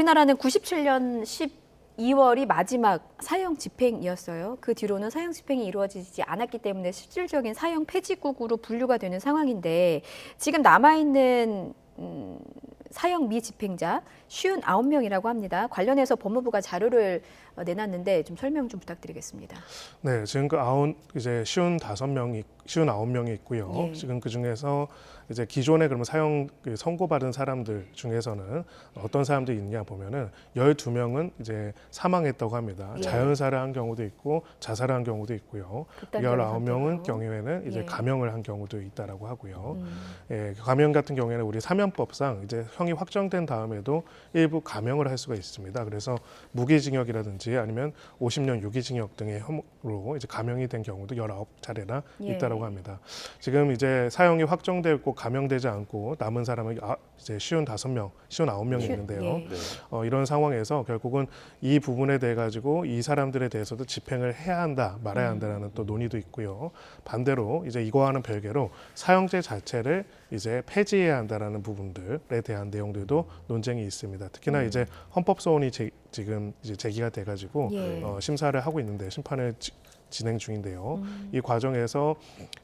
우리나라는 97년 12월이 마지막 사형 집행이었어요. 그 뒤로는 사형 집행이 이루어지지 않았기 때문에 실질적인 사형 폐지국으로 분류가 되는 상황인데 지금 남아있는 사형 미집행자 59명이라고 합니다. 관련해서 법무부가 자료를 내놨는데 좀 설명 좀 부탁드리겠습니다. 네, 지금 이제 59명이 있고요. 예. 지금 그 중에서 이제 기존에 그러면 사형 선고받은 사람들 중에서는 어떤 사람들이 있냐 보면은 12명은 이제 사망했다고 합니다. 예. 자연사를 한 경우도 있고 자살을 한 경우도 있고요. 극단적인 19명은 선택으로. 경우에는 이제 예. 감형을 한 경우도 있다라고 하고요. 예, 감형 같은 경우에는 우리 사면법상 이제 형이 확정된 다음에도 일부 감형을 할 수가 있습니다. 그래서 무기징역이라든지 아니면 50년 유기징역 등의 혐의로 이제 감형이 된 경우도 19차례나 예. 있다라고 합니다. 지금 이제 사형이 확정되고 감형되지 않고 남은 사람은 이제 59명이 있는데요. 예. 네. 이런 상황에서 결국은 이 부분에 대해 가지고 이 사람들에 대해서도 집행을 해야 한다, 말아야 한다라는 또 논의도 있고요. 반대로 이제 이거와는 별개로 사형제 자체를 이제 폐지해야 한다라는 부분들에 대한 내용들도 논쟁이 있습니다. 특히나 이제 헌법소원이 지금 이제 제기가 돼가지고 예. 심사를 하고 있는데 심판을 진행 중인데요. 이 과정에서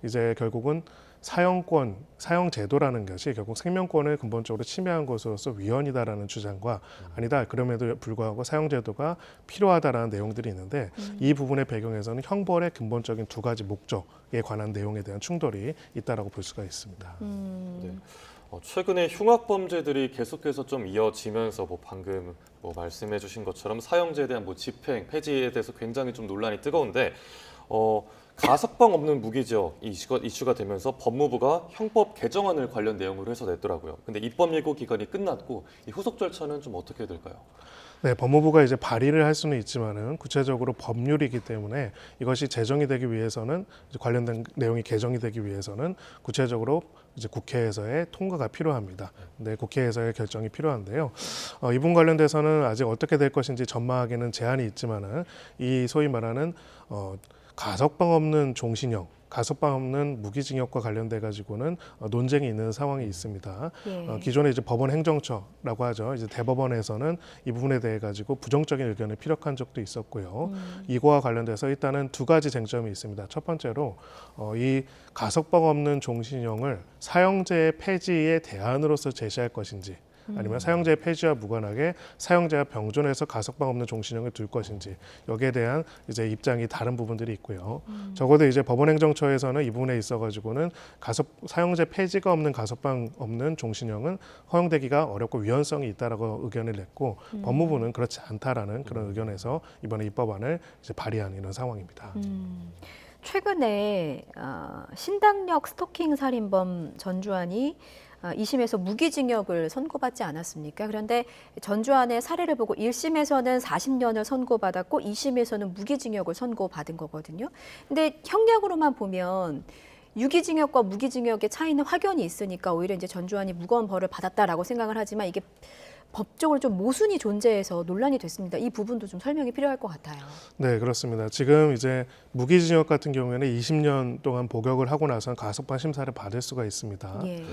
이제 결국은 사형 제도라는 것이 결국 생명권을 근본적으로 침해한 것으로서 위헌이다라는 주장과 아니다 그럼에도 불구하고 사형 제도가 필요하다라는 내용들이 있는데 이 부분의 배경에서는 형벌의 근본적인 두 가지 목적에 관한 내용에 대한 충돌이 있다라고 볼 수가 있습니다. 네. 최근에 흉악 범죄들이 계속해서 좀 이어지면서 방금 말씀해주신 것처럼 사형제에 대한 집행 폐지에 대해서 굉장히 좀 논란이 뜨거운데 가석방 없는 무기징역 이슈가 되면서 법무부가 형법 개정안을 관련 내용으로 해서 냈더라고요. 근데 입법 예고 기간이 끝났고 이 후속 절차는 좀 어떻게 될까요? 네, 법무부가 이제 발의를 할 수는 있지만은 구체적으로 법률이기 때문에 이것이 제정이 되기 위해서는 이제 관련된 내용이 개정이 되기 위해서는 구체적으로 이제 국회에서의 통과가 필요합니다. 네, 국회에서의 결정이 필요한데요. 이분 관련돼서는 아직 어떻게 될 것인지 전망하기는 제한이 있지만은 이 소위 말하는 가석방 없는 종신형, 가석방 없는 무기징역과 관련돼 가지고는 논쟁이 있는 상황이 있습니다. 예. 기존에 이제 법원 행정처라고 하죠. 이제 대법원에서는 이 부분에 대해 가지고 부정적인 의견을 피력한 적도 있었고요. 이거와 관련돼서 일단은 두 가지 쟁점이 있습니다. 첫 번째로 이 가석방 없는 종신형을 사형제의 폐지의 대안으로서 제시할 것인지 아니면 사형제 폐지와 무관하게 사형제와 병존해서 가석방 없는 종신형을 둘 것인지 여기에 대한 이제 입장이 다른 부분들이 있고요. 적어도 이제 법원행정처에서는 이 부분에 있어가지고는 사형제 폐지가 없는 가석방 없는 종신형은 허용되기가 어렵고 위헌성이 있다라고 의견을 냈고 법무부는 그렇지 않다라는 그런 의견에서 이번에 입법안을 이제 발의한 이런 상황입니다. 최근에 신당역 스토킹 살인범 전주환이 2심에서 무기징역을 선고받지 않았습니까? 그런데 전주환의 사례를 보고 1심에서는 40년을 선고받았고 2심에서는 무기징역을 선고받은 거거든요. 근데 형량으로만 보면 유기징역과 무기징역의 차이는 확연히 있으니까 오히려 이제 전주환이 무거운 벌을 받았다라고 생각을 하지만 이게 법적으로 좀 모순이 존재해서 논란이 됐습니다. 이 부분도 좀 설명이 필요할 것 같아요. 네, 그렇습니다. 지금 이제 무기징역 같은 경우에는 20년 동안 복역을 하고 나서 가석방 심사를 받을 수가 있습니다. 예.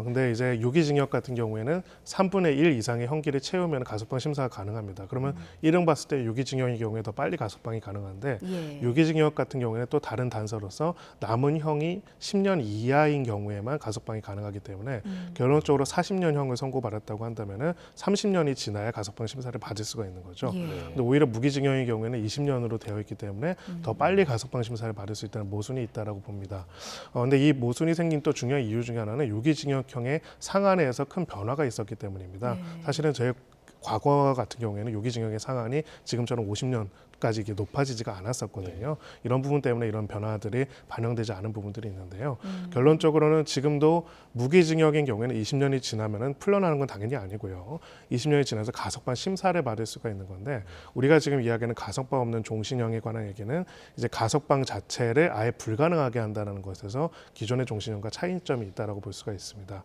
근데 이제 유기징역 같은 경우에는 3분의 1 이상의 형기를 채우면 가석방 심사가 가능합니다. 그러면 이름 봤을 때 유기징역의 경우에 더 빨리 가석방이 가능한데 예. 유기징역 같은 경우에는 또 다른 단서로서 남은 형이 10년 이하인 경우에만 가석방이 가능하기 때문에 결론적으로 40년형을 선고받았다고 한다면은 30년이 지나야 가석방 심사를 받을 수가 있는 거죠. 예. 근데 오히려 무기징역의 경우에는 20년으로 되어 있기 때문에 더 빨리 가석방 심사를 받을 수 있다는 모순이 있다라고 봅니다. 근데 이 모순이 생긴 또 중요한 이유 중에 하나는 유기징역형의 상한에서 큰 변화가 있었기 때문입니다. 사실은 저희 과거 같은 경우에는 유기징역의 상한이 지금처럼 50년까지 이게 높아지지가 않았었거든요. 이런 부분 때문에 이런 변화들이 반영되지 않은 부분들이 있는데요. 결론적으로는 지금도 무기징역인 경우에는 20년이 지나면은 풀려나는 건 당연히 아니고요. 20년이 지나서 가석방 심사를 받을 수가 있는 건데 우리가 지금 이야기하는 가석방 없는 종신형에 관한 얘기는 이제 가석방 자체를 아예 불가능하게 한다는 것에서 기존의 종신형과 차이점이 있다라고 볼 수가 있습니다.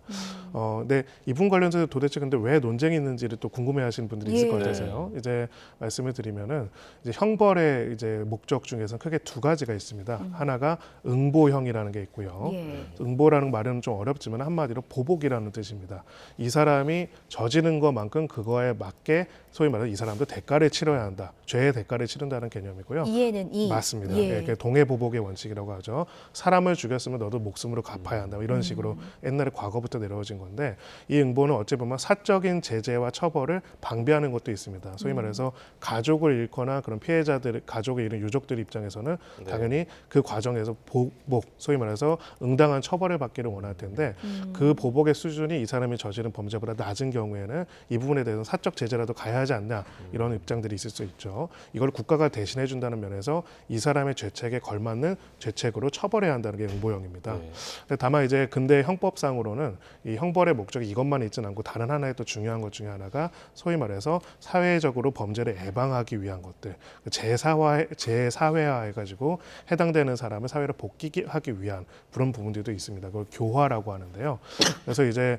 근데 이분 관련해서 도대체 근데 왜 논쟁이 있는지를 또 궁금해하시는 궁금해하시는 분들이 있을 예. 것 같아서요. 이제 말씀을 드리면은 이제 형벌의 이제 목적 중에서 크게 두 가지가 있습니다. 하나가 응보형이라는 게 있고요. 예. 응보라는 말은 좀 어렵지만 한마디로 보복이라는 뜻입니다. 이 사람이 저지른 것만큼 그거에 맞게 소위 말해서 이 사람도 대가를 치러야 한다. 죄의 대가를 치른다는 개념이고요. 이에는 이. 맞습니다. 예. 예, 그게 동해보복의 원칙이라고 하죠. 사람을 죽였으면 너도 목숨으로 갚아야 한다. 이런 식으로 옛날에 과거부터 내려오진 건데 이 응보는 어찌 보면 사적인 제재와 처벌을 방비하는 것도 있습니다. 소위 말해서 가족을 잃거나 그런 피해자들, 가족을 잃은 유족들 입장에서는 네. 당연히 그 과정에서 보복, 소위 말해서 응당한 처벌을 받기를 원할 텐데 그 보복의 수준이 이 사람이 저지른 범죄보다 낮은 경우에는 이 부분에 대해서 사적 제재라도 가야 하지 않냐 이런 입장들이 있을 수 있죠. 이걸 국가가 대신해 준다는 면에서 이 사람의 죄책에 걸맞는 죄책으로 처벌해야 한다는 게 응보형입니다. 네. 근데 다만 이제 근대 형법상으로는 이 형벌의 목적이 이것만 있지는 않고 다른 하나의 또 중요한 것 중에 하나가 소위 말해서 사회적으로 범죄를 예방하기 위한 것들, 재사회화해가지고 해당되는 사람을 사회로 복귀하기 위한 그런 부분들도 있습니다. 그걸 교화라고 하는데요. 그래서 이제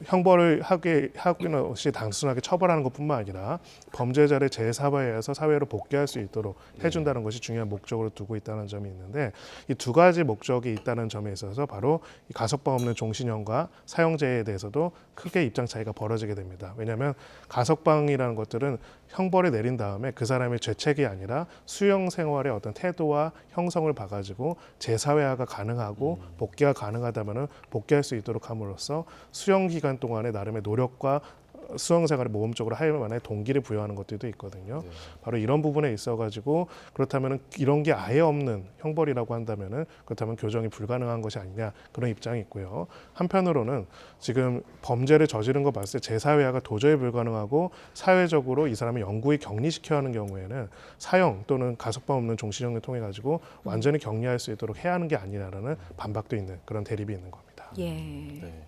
형벌을 하기는 없이 단순하게 처벌하는 것뿐만 아니라 범죄자를 재사회에서 사회로 복귀할 수 있도록 해준다는 것이 중요한 목적으로 두고 있다는 점이 있는데 이 두 가지 목적이 있다는 점에 있어서 바로 이 가석방 없는 종신형과 사형제에 대해서도 크게 입장 차이가 벌어지게 됩니다. 왜냐하면 가석방이라는 것들은 형벌을 내린 다음에 그 사람의 죄책이 아니라 수용 생활의 어떤 태도와 형성을 봐가지고 재사회화가 가능하고 복귀가 가능하다면은 복귀할 수 있도록 함으로써 수용 기간 동안에 나름의 노력과 수용 생활을 모험적으로 할 만한 동기를 부여하는 것들도 있거든요. 네. 바로 이런 부분에 있어가지고 그렇다면은 이런 게 아예 없는 형벌이라고 한다면은 그렇다면 교정이 불가능한 것이 아니냐 그런 입장이 있고요. 한편으로는 지금 범죄를 저지른 거 봤을 때 재사회화가 도저히 불가능하고 사회적으로 이 사람을 영구히 격리시켜야 하는 경우에는 사형 또는 가석방 없는 종신형을 통해 가지고 완전히 격리할 수 있도록 해야 하는 게 아니라는 반박도 있는 그런 대립이 있는 겁니다. 예. 네.